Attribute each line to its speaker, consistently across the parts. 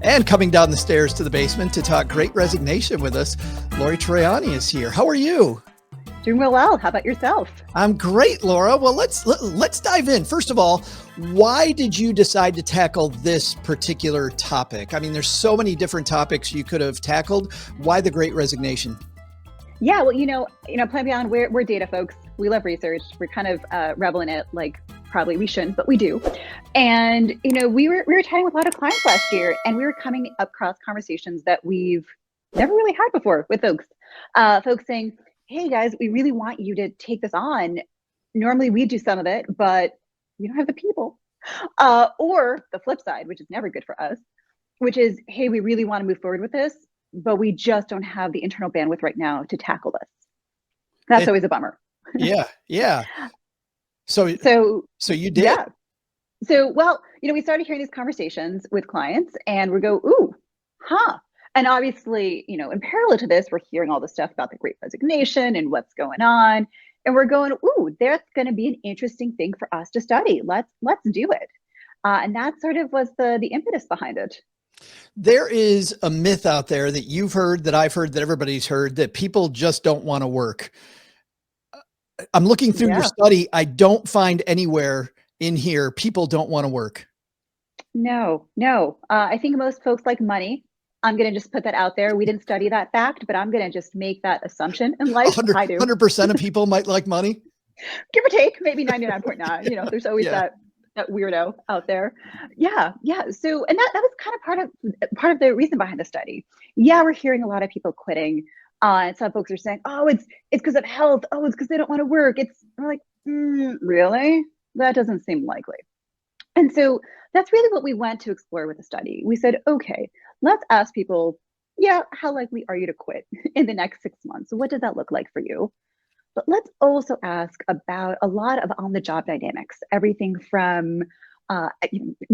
Speaker 1: And coming down the stairs to the basement to talk Great Resignation with us, Lori Troyani is here. How are you?
Speaker 2: Doing real well. How about yourself?
Speaker 1: I'm great, Laura. Well, let's dive in. First of all, why did you decide to tackle this particular topic? I mean, there's so many different topics you could have tackled. Why the Great Resignation?
Speaker 2: Yeah, well, PlanBeyond, we're data folks. We love research. We're kind of rebel in it, like probably we shouldn't, but we do. And we were chatting with a lot of clients last year, and we were coming across conversations that we've never really had before with folks. Folks saying, "Hey guys, we really want you to take this on. Normally we do some of it, but we don't have the people." Or the flip side, which is never good for us, which is, "Hey, we really want to move forward with this, but we just don't have the internal bandwidth right now to tackle this." That's always a bummer.
Speaker 1: Yeah. So you did.
Speaker 2: Yeah. So, well, we started hearing these conversations with clients, and we go, "Ooh, huh." And obviously, in parallel to this, we're hearing all the stuff about the Great Resignation and what's going on. And we're going, "Ooh, that's going to be an interesting thing for us to study. Let's do it." And that sort of was the impetus behind it.
Speaker 1: There is a myth out there that you've heard, that I've heard, that everybody's heard, that people just don't want to work. I'm looking through your study. I don't find anywhere in here people don't want to work.
Speaker 2: No. I think most folks like money. I'm going to just put that out there. We didn't study that fact, but I'm going to just make that assumption in life.
Speaker 1: 100% of people might like money.
Speaker 2: Give or take, maybe 99.9. There's always that weirdo out there. Yeah. So, and that was kind of part of the reason behind the study. Yeah, we're hearing a lot of people quitting. And some folks are saying, "Oh, it's because of health. Oh, it's because they don't want to work." We're like, really? That doesn't seem likely. And so that's really what we went to explore with the study. We said, okay, let's ask people, how likely are you to quit in the next 6 months? What does that look like for you? But let's also ask about a lot of on-the-job dynamics, everything from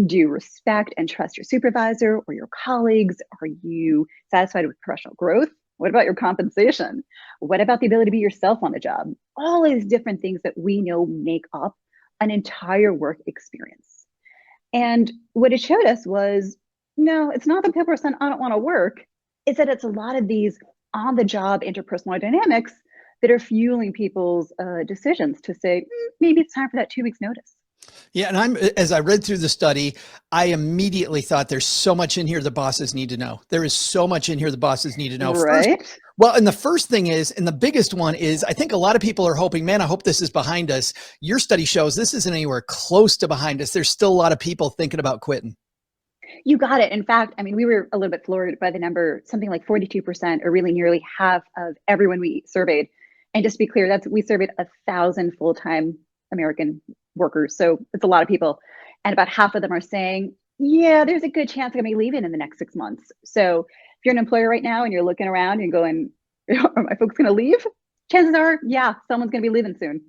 Speaker 2: do you respect and trust your supervisor or your colleagues? Are you satisfied with professional growth? What about your compensation? What about the ability to be yourself on the job? All these different things that we know make up an entire work experience. And what it showed us was, no, it's not that people are saying, "I don't want to work." It's that it's a lot of these on-the-job interpersonal dynamics that are fueling people's decisions to say, maybe it's time for that 2 weeks notice.
Speaker 1: Yeah. And as I read through the study, I immediately thought there's so much in here the bosses need to know. There is so much in here the bosses need to know.
Speaker 2: Right.
Speaker 1: And the first thing is, and the biggest one is, I think a lot of people are hoping, man, I hope this is behind us. Your study shows this isn't anywhere close to behind us. There's still a lot of people thinking about quitting.
Speaker 2: You got it. In fact, I mean, we were a little bit floored by the number, something like 42%, or really nearly half of everyone we surveyed. And just to be clear, we surveyed 1,000 full-time American workers. So it's a lot of people. And about half of them are saying, yeah, there's a good chance I'm going to be leaving in the next 6 months. So if you're an employer right now and you're looking around and going, "Are my folks going to leave?" Chances are, someone's going to be leaving soon.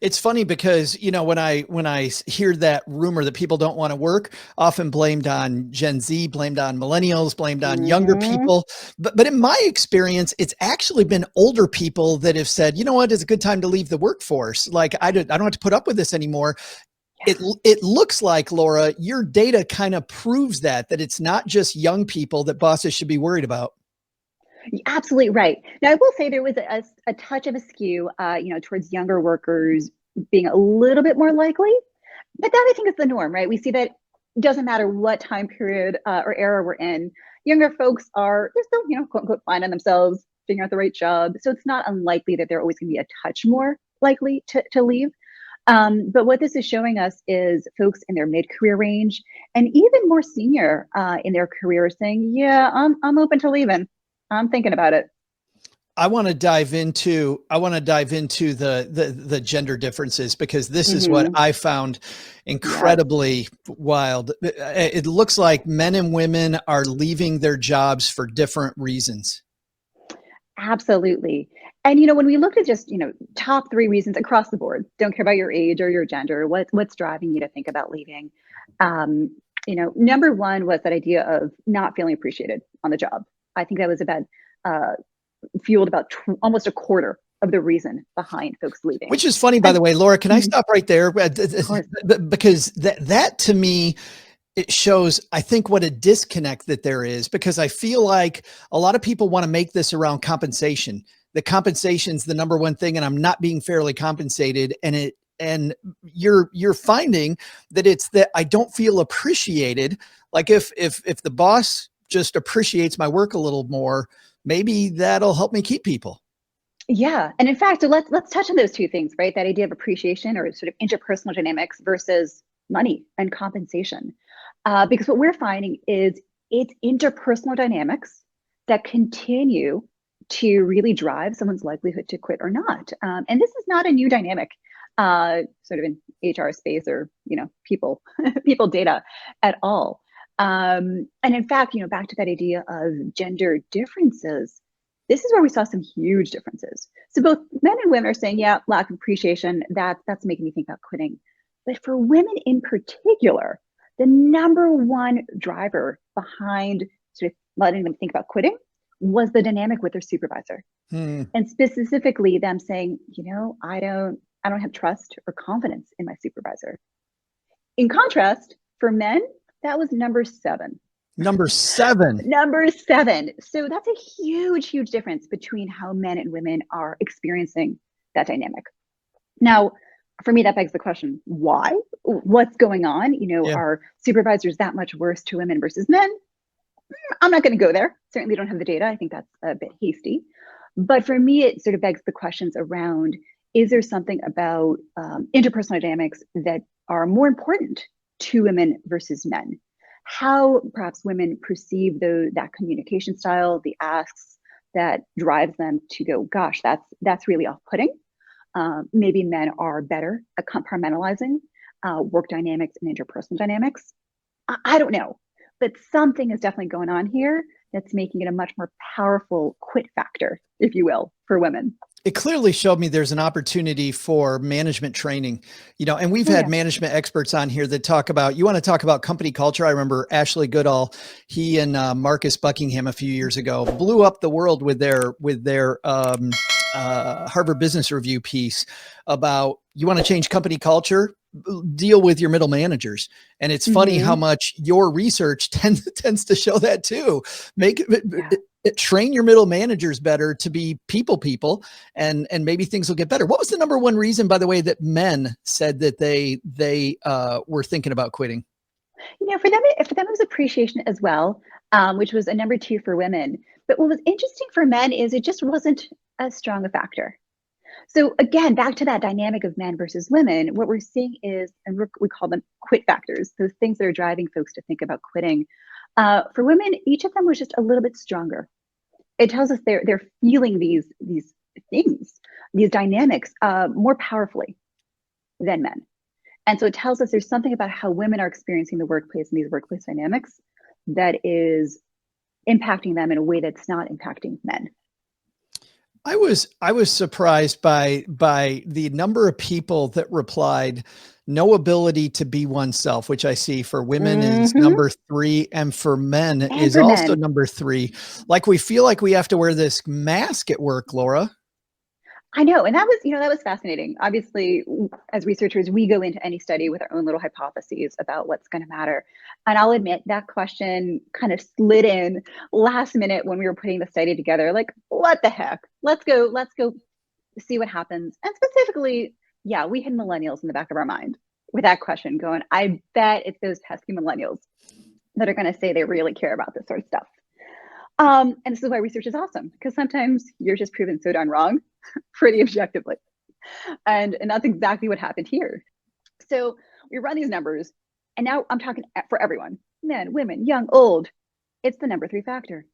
Speaker 1: It's funny because, when I hear that rumor that people don't want to work, often blamed on Gen Z, blamed on millennials, blamed on younger people. But in my experience, it's actually been older people that have said, "You know what, it's a good time to leave the workforce. Like I don't have to put up with this anymore." Yeah. It looks like, Laura, your data kind of proves that it's not just young people that bosses should be worried about.
Speaker 2: You're absolutely right. Now, I will say there was a touch of a skew, towards younger workers being a little bit more likely, but that I think is the norm, right? We see that it doesn't matter what time period or era we're in. Younger folks they're still, quote unquote, finding themselves, figuring out the right job. So it's not unlikely that they're always going to be a touch more likely to leave. But what this is showing us is folks in their mid-career range and even more senior in their career saying, "Yeah, I'm open to leaving. I'm thinking about it."
Speaker 1: I want to dive into the gender differences, because this is what I found incredibly wild. It looks like men and women are leaving their jobs for different reasons.
Speaker 2: Absolutely. And, when we looked at just, top 3 reasons across the board, don't care about your age or your gender, what's driving you to think about leaving? Number 1 was that idea of not feeling appreciated on the job. I think that was fueled about almost a quarter of the reason behind folks leaving.
Speaker 1: Which is funny, by the way, Laura, can I stop right there? Because that to me it shows, I think, what a disconnect that there is, because I feel like a lot of people want to make this around compensation. The compensation's the number one thing, and I'm not being fairly compensated. And you're finding that it's that I don't feel appreciated. Like if the boss just appreciates my work a little more, maybe that'll help me keep people.
Speaker 2: Yeah, and in fact, let's touch on those two things, right? That idea of appreciation or sort of interpersonal dynamics versus money and compensation. Because what we're finding is it's interpersonal dynamics that continue to really drive someone's likelihood to quit or not. And this is not a new dynamic, sort of in HR space or people people data at all. And in fact, back to that idea of gender differences, this is where we saw some huge differences. So both men and women are saying, yeah, lack of appreciation, that's making me think about quitting. But for women in particular, the number one driver behind sort of letting them think about quitting was the dynamic with their supervisor. And specifically them saying, I don't have trust or confidence in my supervisor. In contrast, for men, that was number 7.
Speaker 1: Number 7.
Speaker 2: Number 7. So that's a huge, huge difference between how men and women are experiencing that dynamic. Now, for me, that begs the question, why? What's going on?
Speaker 1: Yeah.
Speaker 2: Are supervisors that much worse to women versus men? I'm not going to go there. Certainly don't have the data. I think that's a bit hasty. But for me, it sort of begs the questions around, is there something about interpersonal dynamics that are more important to women versus men? How perhaps women perceive that communication style, the asks that drives them to go, gosh, that's really off-putting. Maybe men are better at compartmentalizing work dynamics and interpersonal dynamics. I don't know, but something is definitely going on here that's making it a much more powerful quit factor, if you will, for women.
Speaker 1: It clearly showed me there's an opportunity for management training, and we've had management experts on here that talk about, you want to talk about company culture. I remember Ashley Goodall, he and Marcus Buckingham a few years ago blew up the world with their Harvard Business Review piece about, you want to change company culture, deal with your middle managers. And it's funny how much your research tends to show that too. Train your middle managers better to be people, and maybe things will get better. What was the number one reason, by the way, that men said that they were thinking about quitting?
Speaker 2: For them it was appreciation as well, which was a number 2 for women. But what was interesting for men is it just wasn't as strong a factor. So again, back to that dynamic of men versus women, what we're seeing is, and we call them quit factors, those things that are driving folks to think about quitting. For women, each of them was just a little bit stronger. It tells us they're feeling these things, these dynamics more powerfully than men. And so it tells us there's something about how women are experiencing the workplace and these workplace dynamics that is impacting them in a way that's not impacting men.
Speaker 1: I was surprised by the number of people that replied, no ability to be oneself, which I see for women is number 3, and for men is also number 3. Like, we feel like we have to wear this mask at work, Laura.
Speaker 2: I know. And that was fascinating. Obviously, as researchers, we go into any study with our own little hypotheses about what's going to matter. And I'll admit that question kind of slid in last minute when we were putting the study together. Like, what the heck? Let's go see what happens. And specifically, yeah, we had millennials in the back of our mind with that question going, I bet it's those pesky millennials that are going to say they really care about this sort of stuff. And this is why research is awesome, because sometimes you're just proven so darn wrong pretty objectively. And that's exactly what happened here. So we run these numbers, and now I'm talking for everyone, men, women, young, old. It's the number 3 factor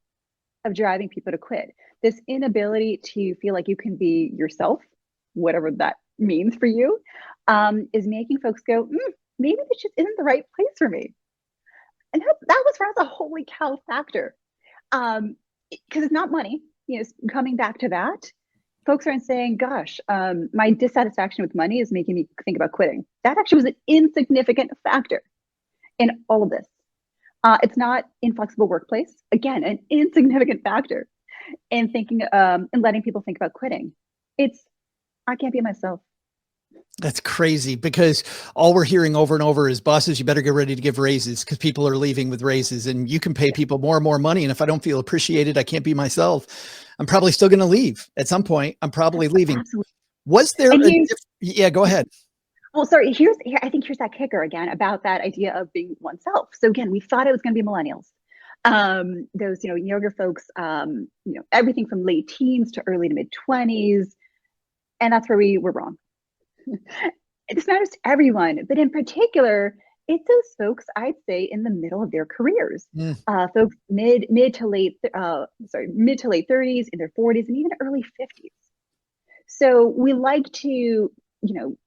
Speaker 2: of driving people to quit. This inability to feel like you can be yourself, whatever that means for you, is making folks go, maybe this just isn't the right place for me. And that was for us a holy cow factor. Because it's not money, coming back to that, folks aren't saying, gosh, my dissatisfaction with money is making me think about quitting. That actually was an insignificant factor in all of this. It's not inflexible workplace. Again, an insignificant factor in thinking and letting people think about quitting. It's, I can't be myself.
Speaker 1: That's crazy because all we're hearing over and over is bosses, you better get ready to give raises because people are leaving with raises and you can pay people more and more money. And if I don't feel appreciated, I can't be myself. I'm probably still going to leave at some point. I'm probably leaving.
Speaker 2: Absolutely.
Speaker 1: Was there
Speaker 2: And here's,
Speaker 1: yeah, go ahead.
Speaker 2: well, sorry, I think here's that kicker again about that idea of being oneself. So again, we thought it was going to be millennials. Those, younger folks, everything from late teens to early to mid 20s. And that's where we were wrong. This matters to everyone, but in particular, it's those folks I'd say in the middle of their careers,
Speaker 1: Mm.
Speaker 2: folks mid to late 30s, in their 40s, and even early 50s. So we like to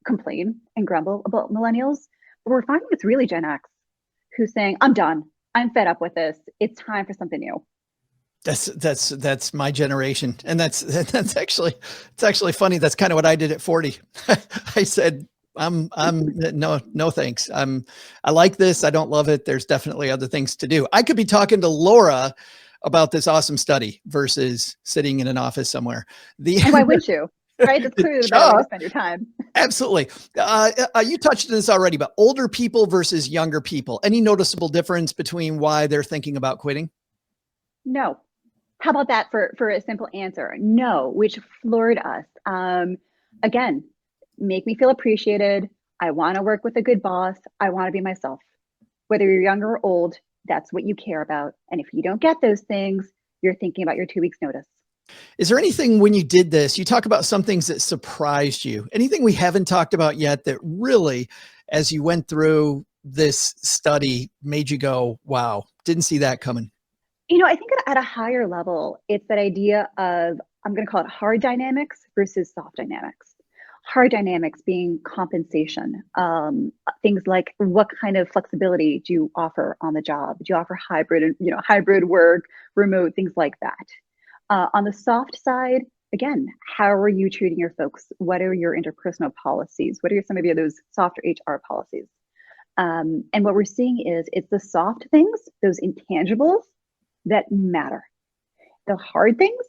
Speaker 2: complain and grumble about millennials, but we're finding it's really Gen X who's saying, "I'm done. I'm fed up with this. It's time for something new."
Speaker 1: That's my generation, and it's actually funny. That's kind of what I did at 40. I said, I'm no thanks. I like this. I don't love it. There's definitely other things to do. I could be talking to Laura about this awesome study versus sitting in an office somewhere.
Speaker 2: And why would you? Right? That's clearly the better way to spend your time.
Speaker 1: Absolutely. You touched on this already, but older people versus younger people. Any noticeable difference between why they're thinking about quitting?
Speaker 2: No. How about that for a simple answer? No, which floored us. Again, make me feel appreciated. I want to work with a good boss. I want to be myself. Whether you're young or old, that's what you care about. And if you don't get those things, you're thinking about your 2 weeks notice.
Speaker 1: Is there anything when you did this, you talk about some things that surprised you, anything we haven't talked about yet that really, as you went through this study, made you go, wow, didn't see that coming?
Speaker 2: I think at a higher level, it's that idea of, I'm going to call it hard dynamics versus soft dynamics. Hard dynamics being compensation, things like what kind of flexibility do you offer on the job? Do you offer hybrid work, remote, things like that? On the soft side, again, how are you treating your folks? What are your interpersonal policies? What are some of those softer HR policies? And what we're seeing is it's the soft things, those intangibles that matter. The hard things,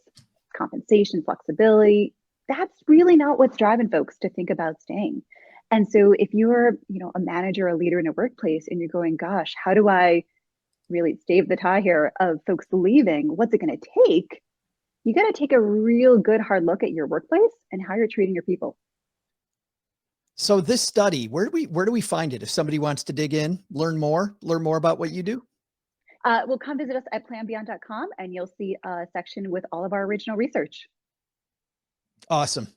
Speaker 2: compensation, flexibility, that's really not what's driving folks to think about staying. And so if you're, a manager, a leader in a workplace, and you're going, gosh, how do I really stave the tie here of folks leaving? What's it going to take? You got to take a real good hard look at your workplace and how you're treating your people.
Speaker 1: So this study, where do we find it? If somebody wants to dig in, learn more about what you do?
Speaker 2: Well, come visit us at planbeyond.com and you'll see a section with all of our original research.
Speaker 1: Awesome.